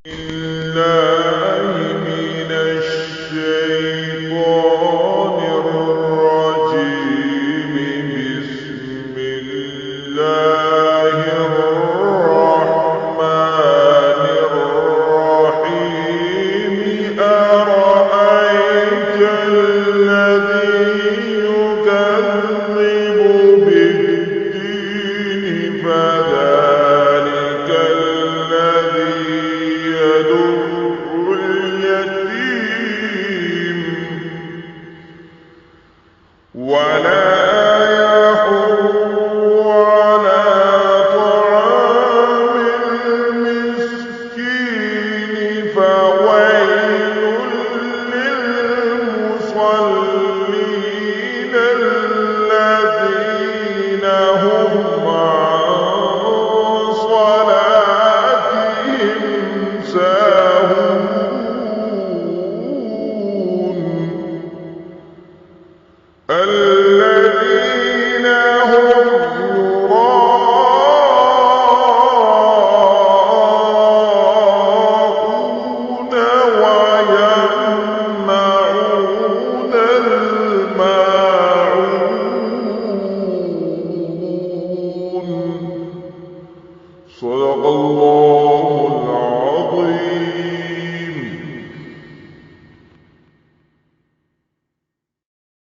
الله من الشيطان الرجيم. بسم الله الرحمن الرحيم. أرأيت الذي يكذب بالدين فذلك الذي يدر اليتيم ولا يحض على طعام المسكين فويل للمصلين الذين هم عن صلاتهم ساهون الذين هم يراءون ويمنعون الماعون. صدق الله